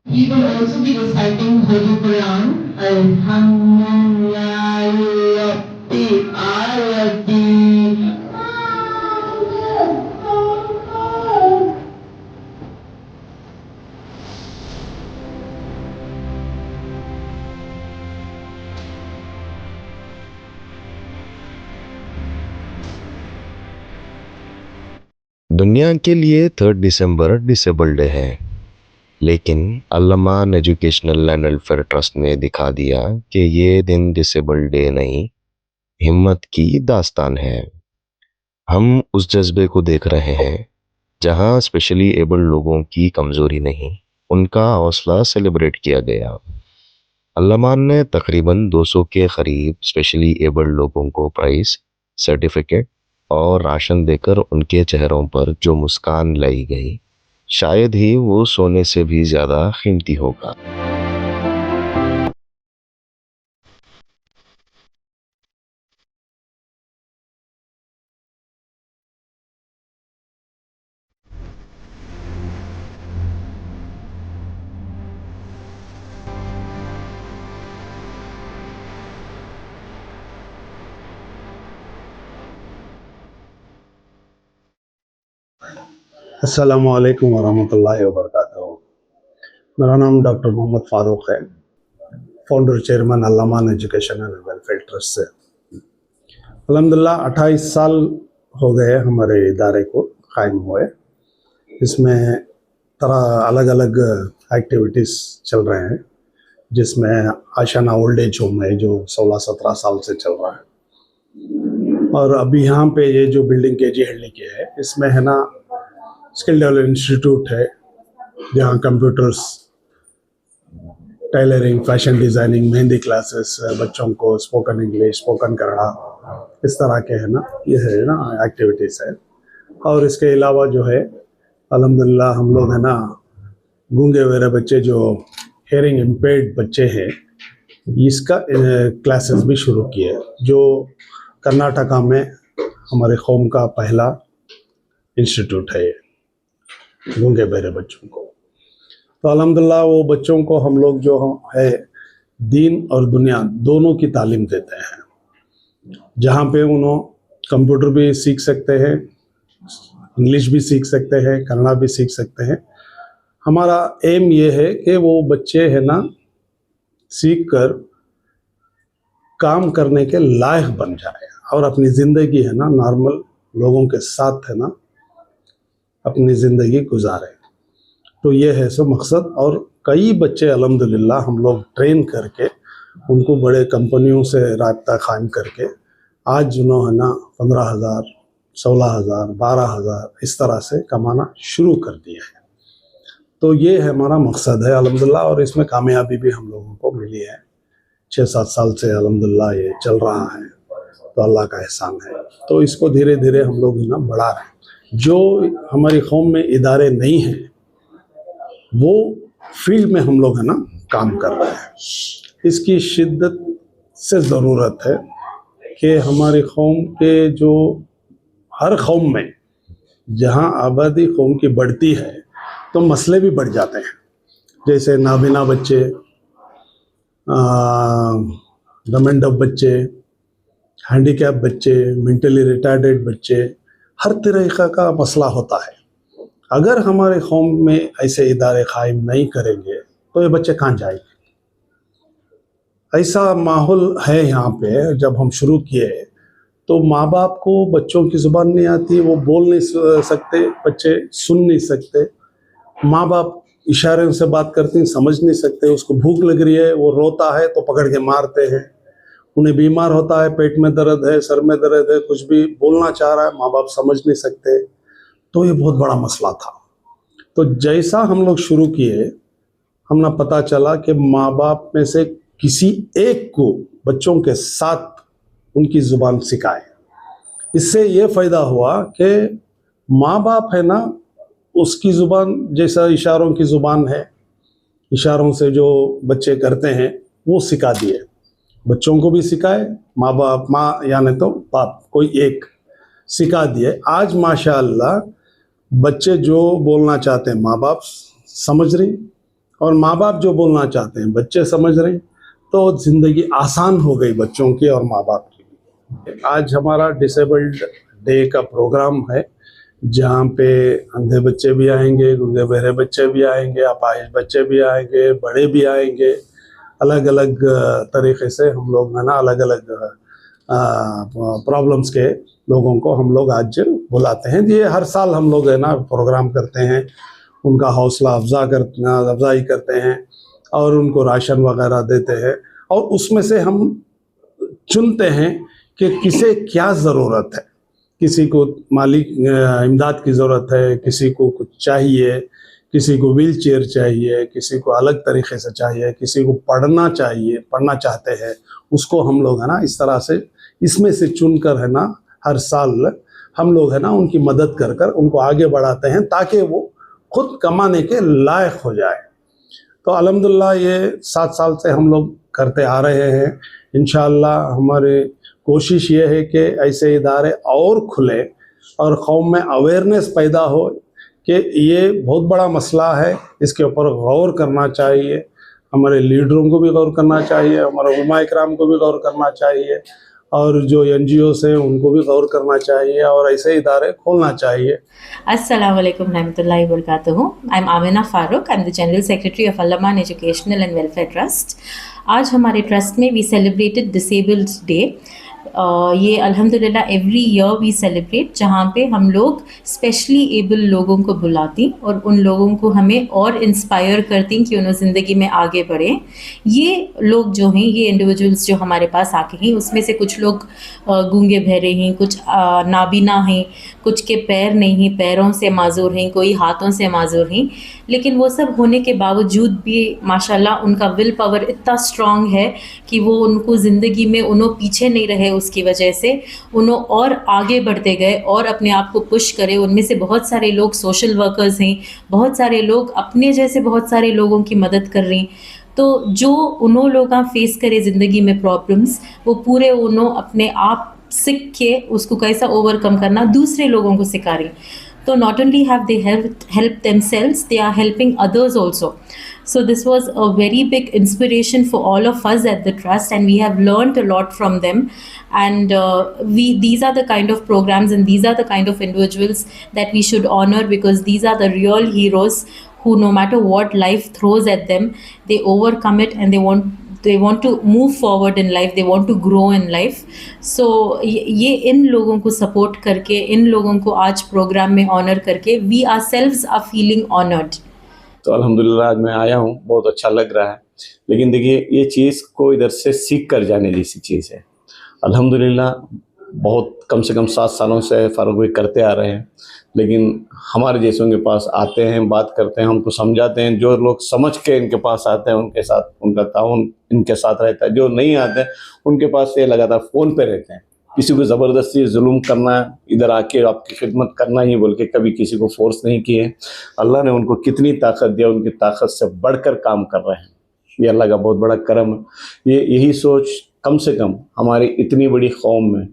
We will also be reciting Holy Quran, Alhamdulillah, Ayati. दुनिया के लिए 3 दिसंबर डिसेबल डे है, लेकिन अल-अमान एजुकेशनल एंड वेलफेयर ट्रस्ट ने दिखा दिया कि ये दिन डिसेबल डे नहीं, हिम्मत की दास्तान है। हम उस जज्बे को देख रहे हैं जहां स्पेशली एबल्ड लोगों की कमजोरी नहीं, उनका हौसला सेलिब्रेट किया गया। अल-अमान ने तकरीबन 200 के करीब स्पेशली एबल्ड लोगों को प्राइज, सर्टिफिकेट और राशन देकर उनके चेहरों पर जो मुस्कान लाई गई, शायद ही वो सोने से भी ज्यादा कीमती होगा। अस्सलामु अलैकुम वरहमतुल्लाहि वबरकातुहू। मेरा नाम डॉक्टर मोहम्मद फ़ारूक है, founder chairman Al-Aman education and welfare trust से। अल्हम्दुलिल्लाह 28 साल हो गए हमारे इदारे को कायम हुए। इसमें तरह अलग अलग एक्टिविटीज़ चल रहे हैं, जिसमें आशाना ओल्ड एज होम है जो 16-17 साल से चल रहा है। और अभी यहाँ पे ये जो बिल्डिंग केजी हल्ली की है, इसमें है ना स्किल डेवलपमेंट इंस्टीट्यूट है, जहाँ computers, tailoring, fashion designing, mehndi classes, बच्चों को स्पोकन इंग्लिश, स्पोकन कन्नड़ा, इस तरह के है ना, ये है ना एक्टिविटीज़ है। और इसके अलावा जो है अल्हम्दुलिल्लाह हम लोग है ना गूंगे वगैरह बच्चे जो हेयरिंग इम्पेयर्ड बच्चे हैं, इसका क्लासेस भी शुरू किए, जो कर्नाटका में हमारे कौम का पहला इंस्टीट्यूट है ये गूंगे बहरे बच्चों को। तो अल्हम्दुलिल्लाह वो बच्चों को हम लोग जो है दीन और दुनिया दोनों की तालीम देते हैं, जहाँ पे उन्होंने कंप्यूटर भी सीख सकते हैं, इंग्लिश भी सीख सकते हैं, कन्नड़ा भी सीख सकते हैं। हमारा एम ये है कि वो बच्चे है ना सीख कर काम करने के लायक बन जाए और अपनी ज़िंदगी है ना नॉर्मल लोगों के साथ है ना अपनी ज़िंदगी गुजारे। तो ये है सब मकसद। और कई बच्चे अल्हम्दुलिल्लाह हम लोग ट्रेन करके उनको बड़े कंपनियों से राब्ता कायम करके आज उन्होंने ना 15,000, 16,000, 12,000 इस तरह से कमाना शुरू कर दिया है। तो ये है हमारा मकसद है अल्हम्दुलिल्लाह, और इसमें कामयाबी भी हम लोगों को मिली है। 6-7 साल से अल्हम्दुलिल्लाह ये चल रहा है, तो अल्लाह का एहसान है। तो इसको धीरे धीरे हम लोग ना बढ़ा रहे हैं। जो हमारी कौम में इदारे नहीं हैं, वो फील्ड में हम लोग है ना काम कर रहे हैं। इसकी शिद्दत से ज़रूरत है कि हमारी कौम के जो हर कौम में जहाँ आबादी कौम की बढ़ती है तो मसले भी बढ़ जाते हैं, जैसे नाबिना बच्चे, डम डफ बच्चे, हैंडीकैप बच्चे, मेंटली रिटार्डेड बच्चे, हर तरीक़ा का मसला होता है। अगर हमारे कौम में ऐसे इदारे कायम नहीं करेंगे तो ये बच्चे कहाँ जाएंगे। ऐसा माहौल है यहाँ पे। जब हम शुरू किए तो माँ बाप को बच्चों की ज़ुबान नहीं आती, वो बोल नहीं सकते, बच्चे सुन नहीं सकते, माँ बाप इशारे से बात करते हैं, समझ नहीं सकते। उसको भूख लग रही है, वो रोता है तो पकड़ के मारते हैं। उन्हें बीमार होता है, पेट में दर्द है, सर में दर्द है, कुछ भी बोलना चाह रहा है, माँ बाप समझ नहीं सकते। तो ये बहुत बड़ा मसला था। तो जैसा हम लोग शुरू किए, हमने पता चला कि माँ बाप में से किसी एक को बच्चों के साथ उनकी ज़ुबान सिखाए। इससे ये फ़ायदा हुआ कि माँ बाप है ना उसकी ज़ुबान, जैसा इशारों की ज़ुबान है, इशारों से जो बच्चे करते हैं वो सिखा दिए, बच्चों को भी सिखाए। माँ बाप, माँ यानी तो बाप कोई एक सिखा दिए। आज माशाअल्लाह बच्चे जो बोलना चाहते हैं माँ बाप समझ रही और माँ बाप जो बोलना चाहते हैं बच्चे समझ रहे हैं, तो ज़िंदगी आसान हो गई बच्चों की और माँ बाप की। आज हमारा डिसेबल्ड डे का प्रोग्राम है, जहाँ पे अंधे बच्चे भी आएंगे, गूंगे बहरे बच्चे भी आएंगे, अपाहिज बच्चे भी आएंगे, बड़े भी आएंगे। अलग अलग तरीके से हम लोग है ना, अलग अलग प्रॉब्लम्स के लोगों को हम लोग आज बुलाते हैं। ये हर साल हम लोग है ना प्रोग्राम करते हैं, उनका हौसला अफजाई करते हैं और उनको राशन वगैरह देते हैं, और उसमें से हम चुनते हैं कि किसे क्या ज़रूरत है। किसी को माली इमदाद की ज़रूरत है, किसी को कुछ चाहिए, किसी को व्हील चेयर चाहिए, किसी को अलग तरीके से चाहिए, किसी को पढ़ना चाहिए, पढ़ना चाहते हैं, उसको हम लोग है ना इस तरह से इसमें से चुनकर है ना हर साल हम लोग है ना उनकी मदद कर कर उनको आगे बढ़ाते हैं, ताकि वो खुद कमाने के लायक हो जाए। तो अल्हम्दुलिल्लाह ये 7 साल से हम लोग करते आ रहे हैं। इंशाअल्लाह हमारी कोशिश ये है कि ऐसे इदारे और खुले और कौम में अवेयरनेस पैदा हो कि ये बहुत बड़ा मसला है, इसके ऊपर गौर करना चाहिए। हमारे लीडरों को भी गौर करना चाहिए, हमारे उलमा इकराम को भी गौर करना चाहिए, और जो NGOs हैं उनको भी गौर करना चाहिए, और ऐसे इदारे खोलना चाहिए। अस्सलाम वालेकुम रहमतुल्लाहि व बरकातहू। I am Amina Farooq, I am the general secretary of Al-Aman educational and welfare trust. आज हमारे ट्रस्ट में वी सेलिब्रेटेड डिसेबल्ड डे। ये अल्हम्दुलिल्लाह एवरी ईयर वी सेलिब्रेट, जहाँ पे हम लोग स्पेशली एबल लोगों को बुलाती और उन लोगों को हमें और इंस्पायर करती कि उन्हें ज़िंदगी में आगे बढ़ें। ये लोग जो हैं, ये इंडिविजुअल्स जो हमारे पास आके हैं, उसमें से कुछ लोग गूंगे बहरे हैं, कुछ नाबीना हैं, कुछ के पैर नहीं हैं, पैरों से माजूर हैं, कोई हाथों से माजूर हैं। लेकिन वो सब होने के बावजूद भी माशाल्लाह उनका विल पावर इतना स्ट्रॉन्ग है कि वो उनको ज़िंदगी में उन्हों पीछे नहीं रहे, उसकी वजह से उन्हों और आगे बढ़ते गए और अपने आप को पुश करे। उनमें से बहुत सारे लोग सोशल वर्कर्स हैं, बहुत सारे लोग अपने जैसे बहुत सारे लोगों की मदद कर रहे हैं। तो जो उन्हों लोग फेस करे ज़िंदगी में प्रॉब्लम्स, वो पूरे उन्हों अपने आप सीख के उसको कैसा ओवरकम करना दूसरे लोगों को सिखा रही। So not only have they helped themselves, they are helping others also. So this was a very big inspiration for all of us at the trust, and we have learned a lot from them. And these are the kind of programs and these are the kind of individuals that we should honor, because these are the real heroes who, no matter what life throws at them, they overcome it and they want to move forward in life, they want to grow in life. So ये इन लोगों को support करके, इन लोगों को आज programme में honour करके we ourselves are feeling honored. तो अल्हम्दुलिल्लाह आज मैं आया हूँ, बहुत अच्छा लग रहा है। लेकिन देखिए, ये चीज़ को इधर से सीख कर जाने जैसी चीज़ है। अल्हम्दुलिल्लाह बहुत कम से कम 7 सालों से फारूक भाई करते आ रहे हैं, लेकिन हमारे जैसों के पास आते हैं, बात करते हैं, हमको समझाते हैं। जो लोग समझ के इनके पास आते हैं, उनके साथ उनका ताउन इनके साथ रहता है। जो नहीं आते हैं, उनके पास से लगातार फ़ोन पे रहते हैं। किसी को ज़बरदस्ती जुल्म करना, इधर आके आपकी खिदमत करना ही बोल के कभी किसी को फोर्स नहीं किए। अल्लाह ने उनको कितनी ताकत दिया, उनकी ताकत से बढ़कर काम कर रहे हैं। ये अल्लाह का बहुत बड़ा करम है। यही सोच कम से कम हमारी इतनी बड़ी कौम में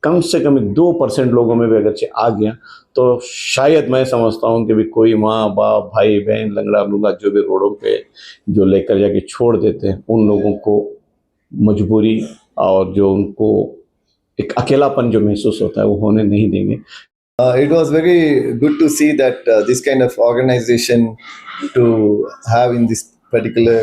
कम से कम 2% लोगों में भी अगर आ गया, तो शायद मैं समझता हूँ कि भी कोई माँ बाप भाई बहन लंगड़ा लूंगा जो भी रोडों पे जो लेकर जाके छोड़ देते हैं, उन लोगों को मजबूरी और जो उनको एक अकेलापन जो महसूस होता है वो होने नहीं देंगे। It was very good to see that this kind of organization to have in this particular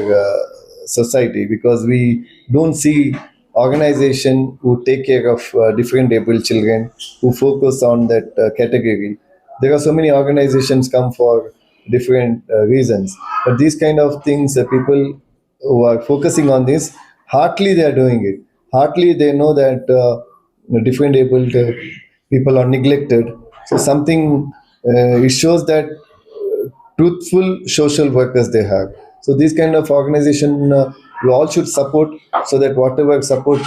society, because we don't see organization who take care of different able children, who focus on that category. There are so many organizations come for different reasons, but these kind of things, people who are focusing on this, hardly they are doing it. Hardly they know that different able people are neglected. So something it shows that truthful social workers they have. So this kind of organization we all should support, so that whatever support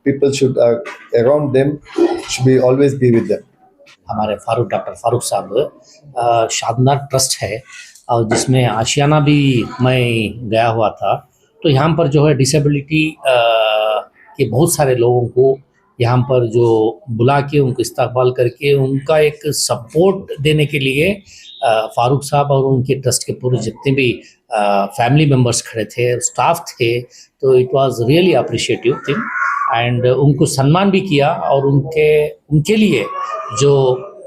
people should around them should be always be with them. हमारे doctor Farooq साहब शानदार trust है, और जिसमें आशियाना भी मैं गया हुआ था। तो यहाँ पर जो है डिसेबिलिटी के बहुत सारे लोगों को यहाँ पर जो बुला के उनको इस्तकबाल करके उनका एक सपोर्ट देने के लिए फारूक साहब और उनके ट्रस्ट के पूरे जितने भी फैमिली मेम्बर्स खड़े थे, स्टाफ थे, तो it was really appreciative thing and उनको सम्मान भी किया और उनके लिए जो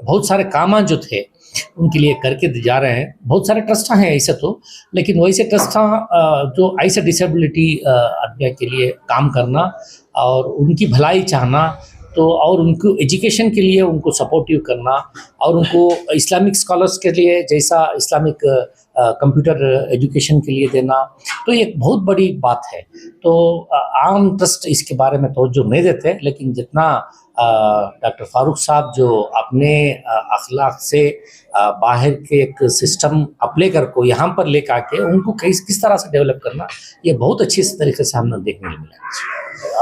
बहुत सारे काम जो थे उनके लिए करके जा रहे हैं। बहुत सारे ट्रस्ट हैं ऐसे तो, लेकिन वैसे ट्रस्ट जो ऐसे डिसेबिलिटी आदमी के लिए काम करना और उनकी भलाई चाहना, तो और उनको एजुकेशन के लिए उनको सपोर्टिव करना और उनको इस्लामिक स्कॉलर्स के लिए जैसा इस्लामिक कंप्यूटर एजुकेशन के लिए देना, तो ये एक बहुत बड़ी बात है। तो आम ट्रस्ट इसके बारे में तवज्जो नहीं देते, लेकिन जितना डॉक्टर फारूक साहब जो अपने अखलाक से बाहर के एक सिस्टम अप्लाई कर को यहाँ पर लेकर आके उनको किस तरह से डेवलप करना, ये बहुत अच्छी तरीके से हमने देखने को मिला।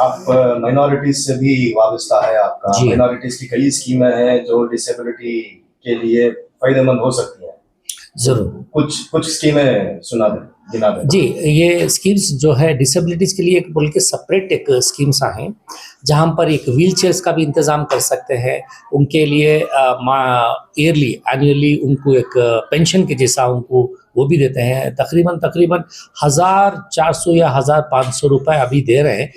आप माइनॉरिटीज से भी वाबस्ता है आपका, जी। माइनॉरिटीज की कई स्कीमें हैं जो डिसेबिलिटी के लिए फायदेमंद हो सकती हैं। जरूर कुछ स्कीमें सुना दें, गिना दें। जी, ये स्कीम्स जो है डिसेबिलिटीज के लिए एक बोल के सेपरेट एक स्कीम्स हैं, जहाँ पर एक व्हील चेयर्स का भी इंतजाम कर सकते हैं उनके लिए। ईयरली एनुअली उनको एक पेंशन के जैसा उनको वो भी देते हैं। तकरीबन 1400 या 1500 रुपए अभी दे रहे हैं।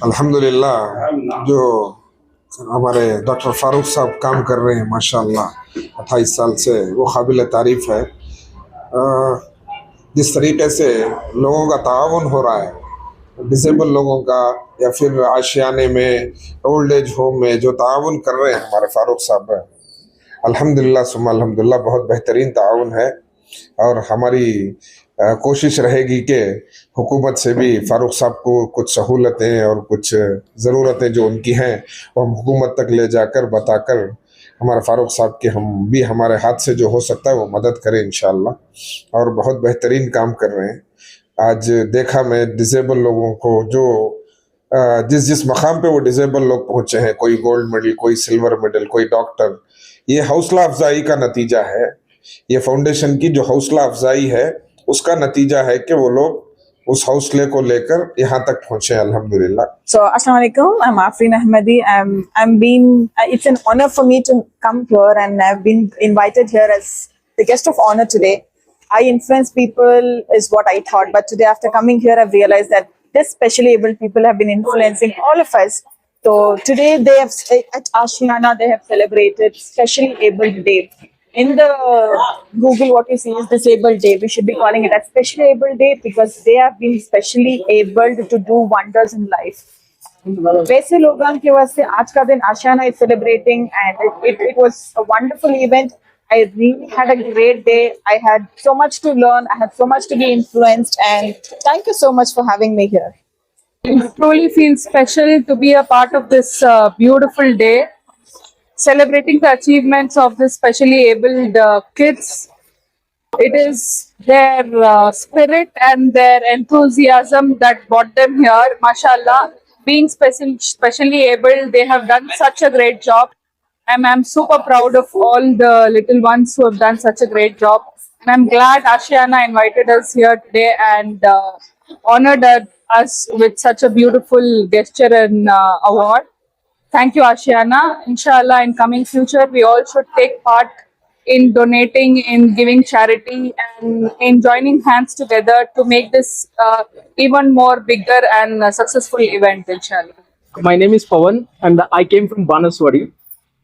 अल्हम्दुलिल्लाह जो हमारे डॉक्टर फारूक साहब काम कर रहे हैं माशाल्लाह 28 साल से, वो काबिल तारीफ़ है। जिस तरीके से लोगों का ताउन हो रहा है, डिसेबल लोगों का या फिर आशियाने में, ओल्ड एज होम में जो ताउन कर रहे हैं हमारे फारूक साहब, अल्हम्दुलिल्लाह सुम्मा अल्हम्दुलिल्लाह बहुत बेहतरीन ताउन है। और हमारी कोशिश रहेगी कि हुकूमत से भी फारूक साहब को कुछ सहूलतें और कुछ ज़रूरतें जो उनकी हैं वो हम हुकूमत तक ले जाकर बताकर हमारे फारूक साहब के हम भी हमारे हाथ से जो हो सकता है वो मदद करें इंशाअल्लाह। और बहुत बेहतरीन काम कर रहे हैं। आज देखा मैं डिसेबल लोगों को जो जिस मकाम पे वो डिसेबल लोग पहुँचे हैं, कोई गोल्ड मेडल, कोई सिल्वर मेडल, कोई डॉक्टर, ये हौसला अफजाई का नतीजा है। ये फाउंडेशन की जो हौसला अफजाई है उसका नतीजा है कि वो लोग उस हौसले को लेकर यहाँ तक पहुँचे अल्हम्दुलिल्लाह। So, Assalamu alaikum. I'm Afreen Ahmadi. It's an honor for me to come here, and I've been invited here as the guest of honor today. I influence people is what I thought, but today after coming here, I've realized that this specially able people have been influencing all of us. So today at Ashiana, they have celebrated Specially Abled Day. In the Google, what you see is Disabled Day. We should be calling it a Specially Abled Day because they have been specially able to do wonders in life. वैसे लोगों की वजह से आज का दिन आशियाना is celebrating, and it was a wonderful event. I really had a great day. I had so much to learn. I had so much to be influenced, and thank you so much for having me here. It truly feels special to be a part of this beautiful day, celebrating the achievements of the specially abled kids. It is their spirit and their enthusiasm that brought them here. MashaAllah, being specially abled, they have done such a great job. I'm super proud of all the little ones who have done such a great job. And I'm glad Ashiana invited us here today and honored us with such a beautiful gesture and award. Thank you, Ashiana. Inshallah, in coming future, we all should take part in donating, in giving charity, and in joining hands together to make this even more bigger and successful event, inshallah. My name is Pawan and I came from Banaswadi.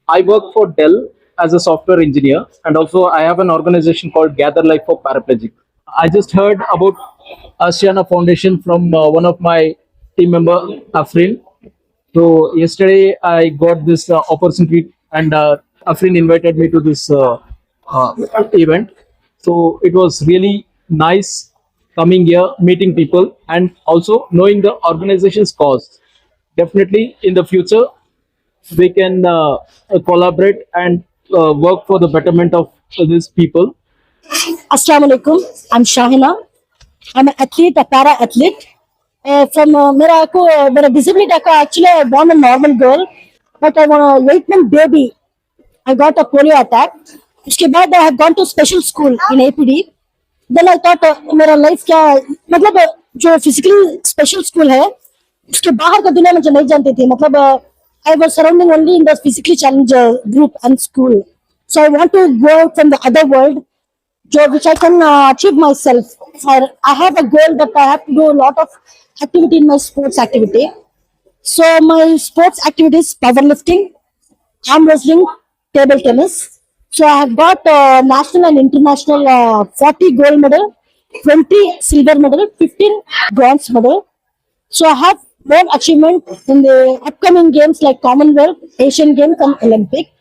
I work for Dell as a software engineer, and also I have an organization called Gather Life for Paraplegic. I just heard about Ashiana Foundation from one of my team member, Afreen. So yesterday I got this opportunity, and Afreen invited me to this event. So it was really nice coming here, meeting people, and also knowing the organization's cause. Definitely in the future we can collaborate and work for the betterment of these people. Assalamu alaikum. I'm Shahina. I'm an athlete, a para athlete. From मेरा disability का actually I born a normal girl, but I was a 8-month baby. I got a polio attack. उसके बाद I have gone to special school in APD. Then I thought मेरा life क्या मतलब जो physically special school है उसके बाहर का दुनिया मुझे नहीं जानती थी. मतलब I was surrounding only in the physically challenged group and school. So I want to go out from the other world, which I can achieve myself. I have a goal that I have to do a lot of activity in my sports activity. So my sports activities: powerlifting, arm wrestling, table tennis. So I have got national and international 40 gold medal, 20 silver medal, 15 bronze medal. So I have more achievement in the upcoming games like Commonwealth, Asian Games, and Olympic.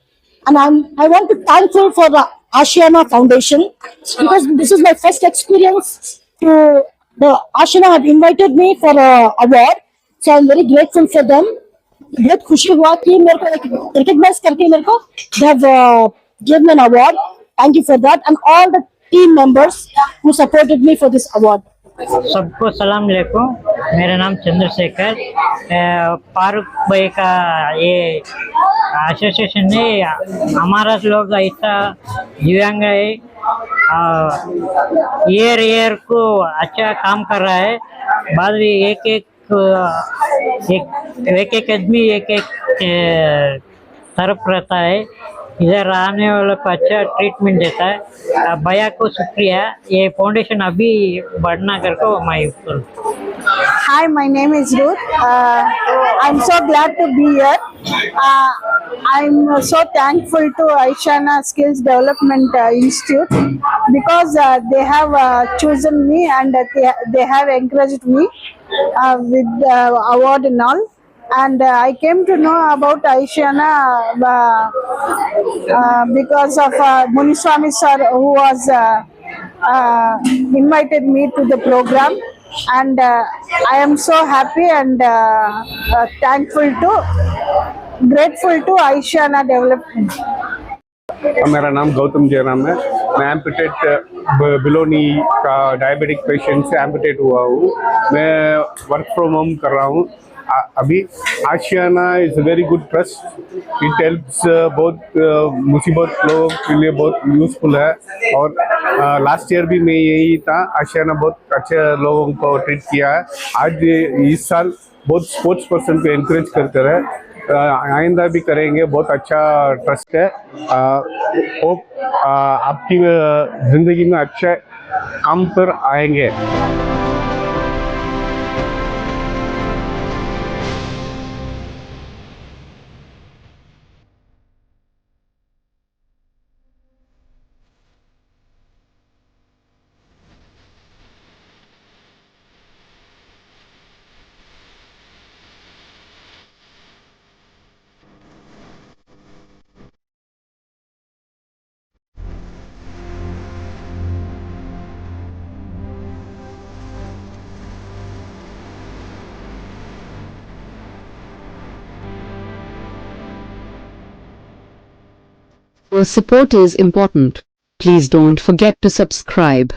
And I want to thankful for the Ashiana Foundation because this is my first experience. The Ashiana have invited me for a award, so I'm very grateful for them. बहुत खुशी हुआ कि मेरे को recognise करके मेरे को they have given an award. Thank you for that and all the team members who supported me for this award. सबको सलाम अलैकुम। मेरा नाम चंद्रशेखर। फारूक भाई का ये एसोसिएशन है। हमारा लोग ऐसा दिव्यांग है, ईयर को अच्छा काम कर रहा है। बाद में एक आदमी एक तरफ रहता है, इधर आने वालों को अच्छा ट्रीटमेंट देता है। भैया को शुक्रिया, ये फाउंडेशन अभी बढ़ना करके मैं Hi, my name is Ruth. I'm so glad to be here. I'm so thankful to Aishana Skills Development Institute because they have chosen me and they have encouraged me with the award and all. And I came to know about Aishana because of Muniswamy sir, who was invited me to the program. And I am so happy and grateful to Aishana Development. मेरा नाम गौतम जयराम है। मैं एम्पुटेट below नी का diabetic patient से एम्पुटेट हुआ हूँ। मैं work from home कर रहा हूँ अभी। Aashiyana is very good trust. It helps बहुत मुसीबत लोगों के लिए बहुत यूज़फुल है। और लास्ट ईयर भी मैं यही था। आशियाना बहुत अच्छे लोगों को ट्रीट किया है। आज इस साल बहुत स्पोर्ट्स पर्सन को एनकरेज करते रहे, आइंदा भी करेंगे। बहुत अच्छा ट्रस्ट है। होप आपकी ज़िंदगी में अच्छे काम पर आएंगे। Your support is important. Please don't forget to subscribe.